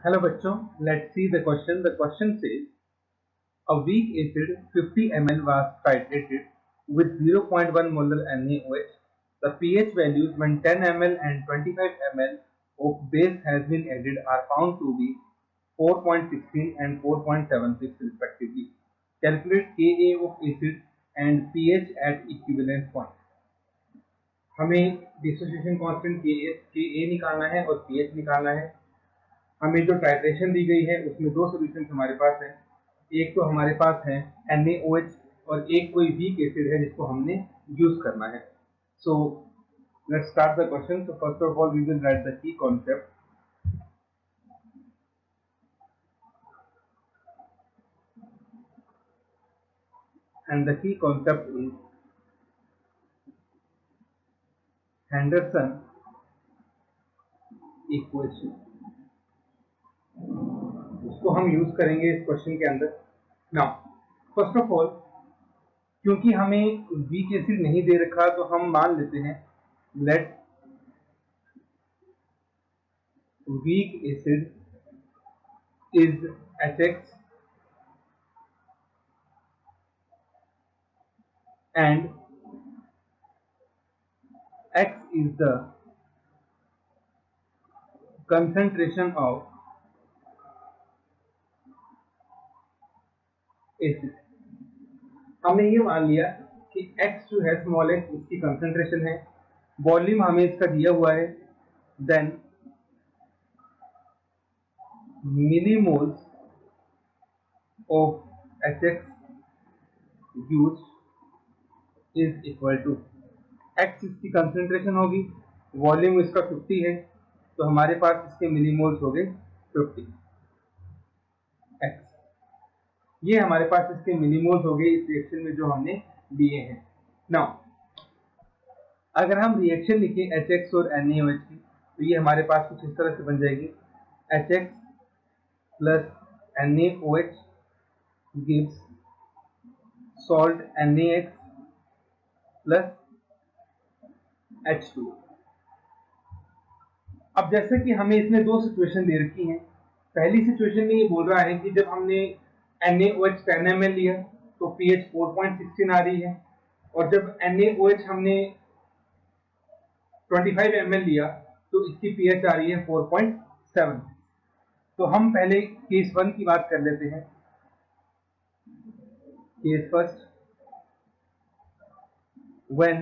Hello बच्चों, let's see the question. The question says a weak acid 50 ml was titrated with 0.1 molar NaOH. The pH values when 10 ml and 25 ml of base has been added are found to be 4.16 and 4.76 respectively. Calculate Ka of acid and pH at equivalent point. हमें dissociation constant Ka निकालना है और pH निकालना है। हमें जो titration दी गई है उसमें दो सोल्यूशन हमारे पास है। एक तो हमारे पास है NaOH और एक कोई वीक एसिड है जिसको हमने यूज करना है। So let's start the question. So first of all we will write the key concept. And the key concept is Henderson equation. उसको हम यूज करेंगे इस क्वेश्चन के अंदर। नाउ फर्स्ट ऑफ ऑल क्योंकि हमें वीक एसिड नहीं दे रखा तो हम मान लेते हैं late weak acid is HX and X is the concentration of acid। हमने ये मान लिया कि X जो है स्मॉल x इसकी कंसंट्रेशन है, वॉल्यूम हमें इसका दिया हुआ है, then millimoles of HX used is equal to X इसकी कंसंट्रेशन होगी, वॉल्यूम इसका 50 है, तो हमारे पास इसके मिलीमोल्स हो गए 50 X। ये हमारे पास इसके मिलीमोल्स हो गए इस रिएक्शन में जो हमने लिए हैं। नाउ अगर हम रिएक्शन लिखें HX और NaOH की तो ये हमारे पास कुछ इस तरह से बन जाएगी HX plus NaOH gives salt NaX plus H2। अब जैसे कि हमें इसमें दो सिचुएशन दे रखी हैं। पहली सिचुएशन में ये बोल रहा है कि जब हमने NaOH 10 ml लिया तो pH 4.16 आ रही है, और जब NaOH हमने 25 ml लिया तो इसकी pH आ रही है 4.7। तो हम पहले केस 1 की बात कर लेते हैं। Case first, when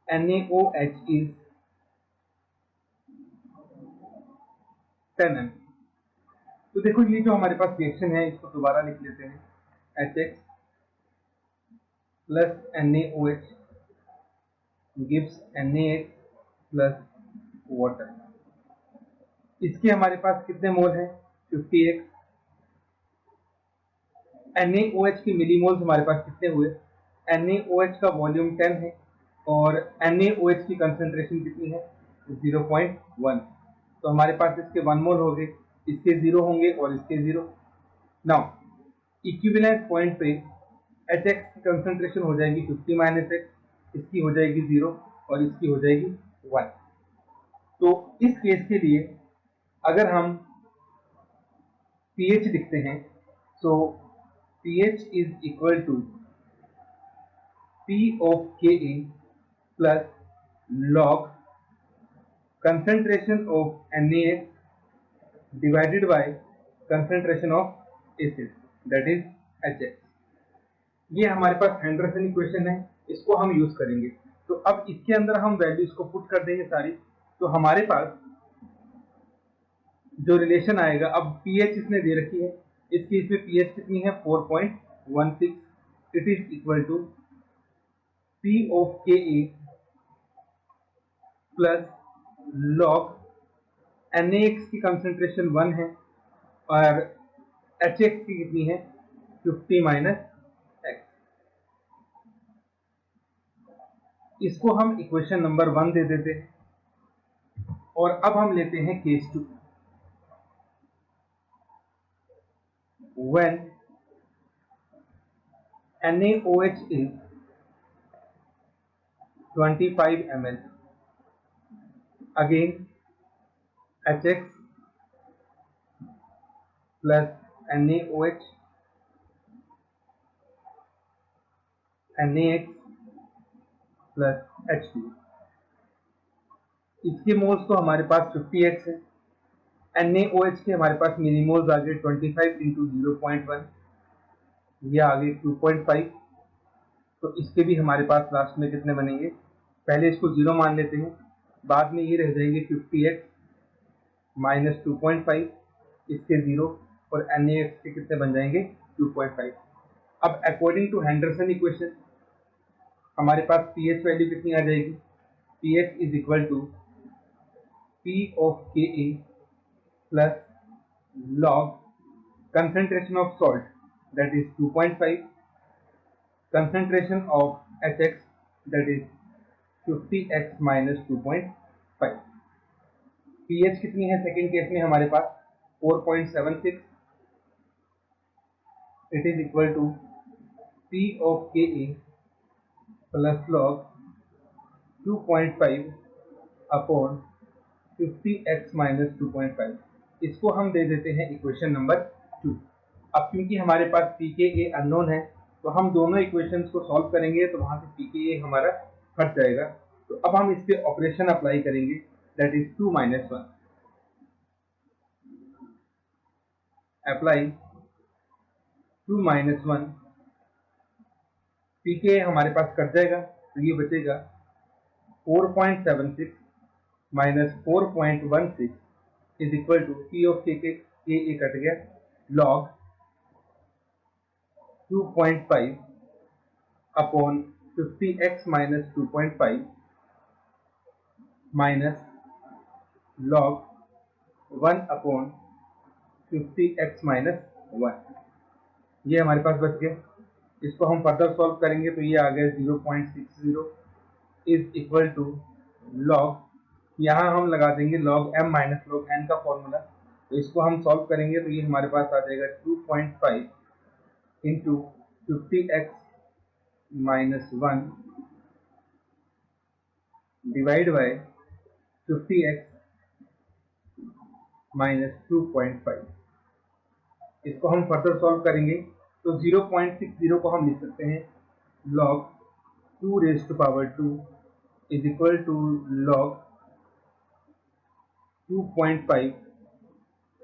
NaOH is 10 ml। तो देखो ये जो हमारे पास रिएक्शन है इसको दोबारा लिख लेते हैं, HX plus NaOH gives NaX plus water. इसके हमारे पास कितने मोल हैं? 50x। NaOH की मिलीमोल्स हमारे पास कितने हुए? NaOH का वॉल्यूम 10 है और NaOH की कंसंट्रेशन कितनी है? 0.1। तो हमारे पास इसके 1 मोल हो गए, इसके 0 होंगे और इसके 0। नाउ इक्विवेलेंट पॉइंट पे HX की कंसंट्रेशन हो जाएगी 50 माइनस x, इसकी हो जाएगी 0 और इसकी हो जाएगी 1। तो इस केस के लिए अगर हम pH लिखते हैं तो pH is equal to P of Ka plus log concentration of NaX divided by concentration of acid, that is HX। ये हमारे पास हेंडरसन इक्वेशन है, इसको हम यूज करेंगे। तो अब इसके अंदर हम वैल्यूज को पुट कर देंगे सारी, तो हमारे पास जो रिलेशन आएगा, अब pH इसने दे रखी है, इस केस में pH कितनी है? 4.16। It is equal to P of Ka plus log NaX की कंसंट्रेशन 1 है और HX की कितनी है? 50 माइनस x। इसको हम इक्वेशन नंबर 1 दे देते हैं और अब हम लेते हैं case 2। when NaOH is 25 ml again HX plus NaOH NaX plus H2। इसके मोल्स तो हमारे पास 50x है, NaOH के हमारे पास मिलीमोल्स आ गए 25 इंटू 0.1, ये आ गए 2.5। तो इसके भी हमारे पास लास्ट में कितने बनेंगे, पहले इसको 0 मान लेते हैं, बाद में ये रह जाएंगे 50x माइनस 2.5, इसके 0, और NaX के कितने बन जाएंगे 2.5। अब अकॉर्डिंग टू हेंडरसन इक्वेशन हमारे पास pH वैल्यू कितनी आ जाएगी, pH is equal to P of Ka plus log concentration of salt that is 2.5, concentration of HX that is 50x minus 2.5। pH कितनी है सेकेंड केस में हमारे पास 4.76, it is equal to P of Ka plus log 2.5 upon 50x minus 2.5। इसको हम दे देते हैं equation number 2। अब क्योंकि हमारे पास pKa अननोन है तो हम दोनों इक्वेशंस को सॉल्व करेंगे तो वहां से pKa हमारा हट जाएगा। तो अब हम इस पे ऑपरेशन अप्लाई करेंगे, that is 2 minus 1, apply 2 minus 1, pKa हमारे पास कट जाएगा तो ये बचेगा 4.76 minus 4.16 is equal to P of Ka cut गया log 2.5 upon 50x minus 2.5 minus log 1 upon 50x minus 1, ये हमारे पास बच गया। इसको हम फर्दर सॉल्व करेंगे तो ये आ गया 0.60 इज इक्वल टू log, यहाँ हम लगा देंगे log m minus log n का फॉर्मूला, तो इसको हम सॉल्व करेंगे तो ये हमारे पास आ जाएगा 2.5 into 50x minus 1 divide by 50x minus 2.5। इसको हम फर्दर सॉल्व करेंगे तो 0.60 को हम लिख सकते हैं log 2 raise to power 2 is equal to log 2.5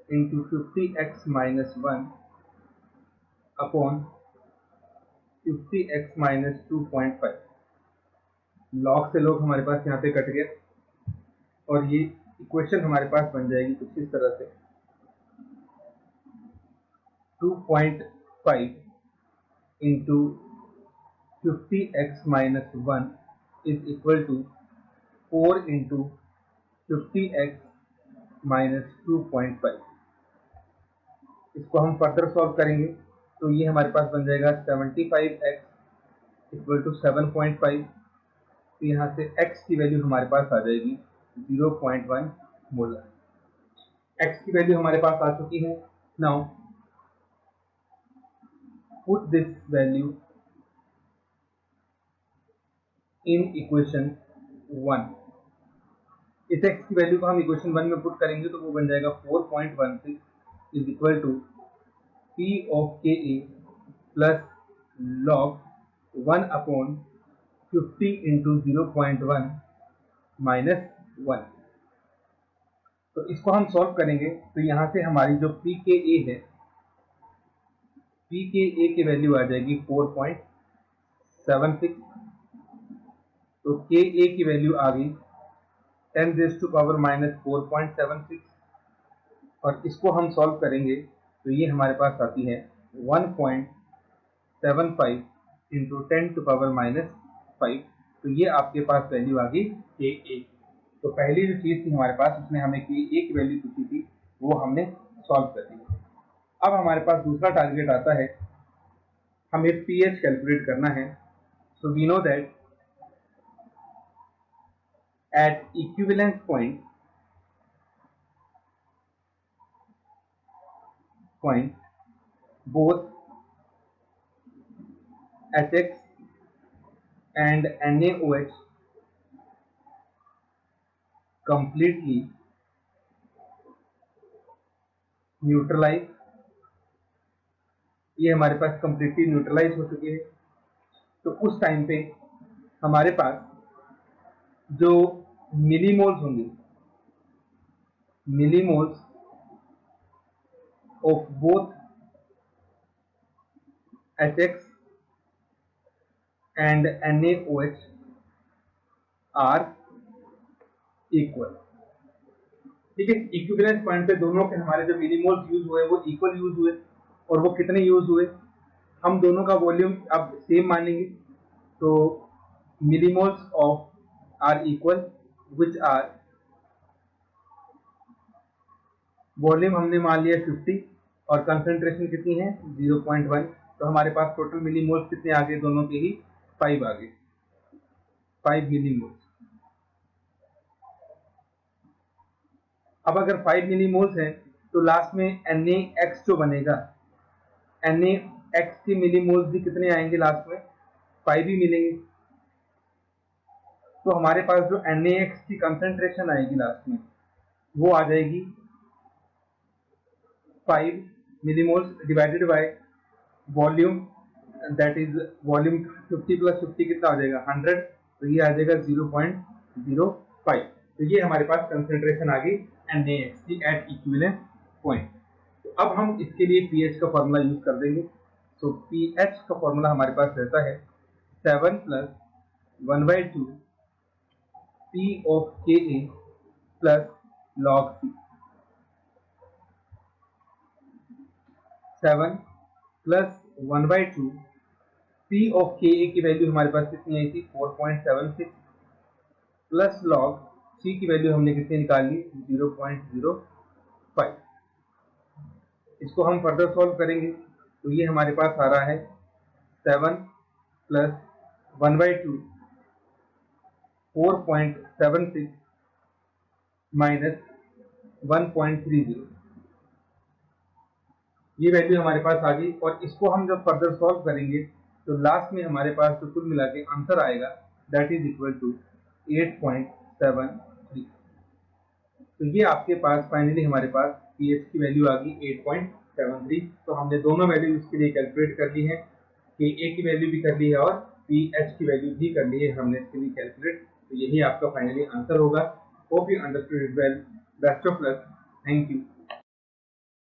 into 50x minus 1 upon 50x minus 2.5। log से log हमारे पास यहाँ पे कट गया और ये इक्वेशन हमारे पास बन जाएगी कुछ इस तरह से 2.5 into 50x minus 1 is equal to 4 into 50x minus 2.5। इसको हम फर्दर सॉल्व करेंगे तो ये हमारे पास बन जाएगा 75x इक्वल टू 7.5, तो यहाँ से x की वैल्यू हमारे पास आ जाएगी 0.1 मोलर। x की वैल्यू हमारे पास आ चुकी है। Now put this value in equation 1। इस x की वैल्यू को हम इक्वेशन 1 में पुट करेंगे तो वो बन जाएगा 4.16 is equal to P of Ka plus log 1 upon 50 into 0.1 minus 1। तो इसको हम सॉल्व करेंगे तो यहाँ से हमारी जो pKa है, pKa की वैल्यू आ जाएगी 4.76, तो Ka की वैल्यू आ गई 10 रेज़ टू पावर माइनस 4.76, और इसको हम सॉल्व करेंगे तो ये हमारे पास आती है 1.75 इंटू 10 टू पावर माइनस 5, तो ये आपके पास वैल्यू आ गई Ka। तो पहली जो चीज़ थी हमारे पास उसने हमें Ka की वैल्यू पूछी थी, वो हमने सॉल्व कर दी। अब हमारे पास दूसरा टारगेट आता है, हमें pH कैलकुलेट करना है। So we know that at equivalence point both HX and NaOH completely neutralize, ये हमारे पास कंप्लीटली न्यूट्रलाइज हो चुके हैं। तो उस टाइम पे हमारे पास जो मिलीमोल्स होंगे, millimoles of both HX and NaOH are equal. ठीक है, इक्विवेलेंस पॉइंट पे दोनों के हमारे जो मिलीमोल्स यूज हुए वो इक्वल यूज हुए, और वो कितने यूज हुए, हम दोनों का वॉल्यूम अब सेम मानेंगे। तो millimoles of are equal, which are, volume हमने मान लिया 50 और कंसंट्रेशन कितनी है 0.1। तो हमारे पास टोटल मिलीमोल्स कितने आ गए, दोनों के ही 5 आ गए, 5 मिलीमोल्स। अब अगर 5 मिलीमोल्स हैं तो लास्ट में NaX जो बनेगा, NaX के मिलीमोल्स भी कितने आएंगे लास्ट में, 5 ही मिलेंगे। तो हमारे पास जो NaX की कंसंट्रेशन आएगी लास्ट में वो आ जाएगी 5 millimoles divided by volume, that is volume 50 plus 50 कितना आ जाएगा 100, तो ये आ जाएगा 0.05। तो ये हमारे पास कंसंट्रेशन आ गई NaX की एट इक्विवेलेंस पॉइंट। तो अब हम इसके लिए pH का फॉर्मूला यूज कर देंगे। तो pH का फॉर्मूला हमारे पास रहता है 7 plus 1/2 P of Ka plus log C। 7 plus 1/2 P of Ka की वैल्यू हमारे पास कितनी आई थी 4.76 प्लस log C की वैल्यू हमने कितनी निकाली 0.05। इसको हम फर्दर सॉल्व करेंगे तो ये हमारे पास आ रहा है 7 प्लस 1/2 4.76 माइनस 1.30, ये वैल्यू हमारे पास आ गई। और इसको हम जब फर्दर सॉल्व करेंगे तो लास्ट में हमारे पास तो कुल मिला के आंसर आएगा दैट इज इक्वल टू 8.73। तो ये आपके पास फाइनली हमारे पास pH की वैल्यू आ गई 8.73। तो हमने दोनों वैल्यू इसके लिए कैलकुलेट कर ली है, Ka की वैल्यू भी कर ली है और pH की वैल्यू भी कर ली है हमने इसके लिए कैलकुलेट। तो यही आपका फाइनली आंसर होगा। Hope you understood it well. Best of luck, thank you.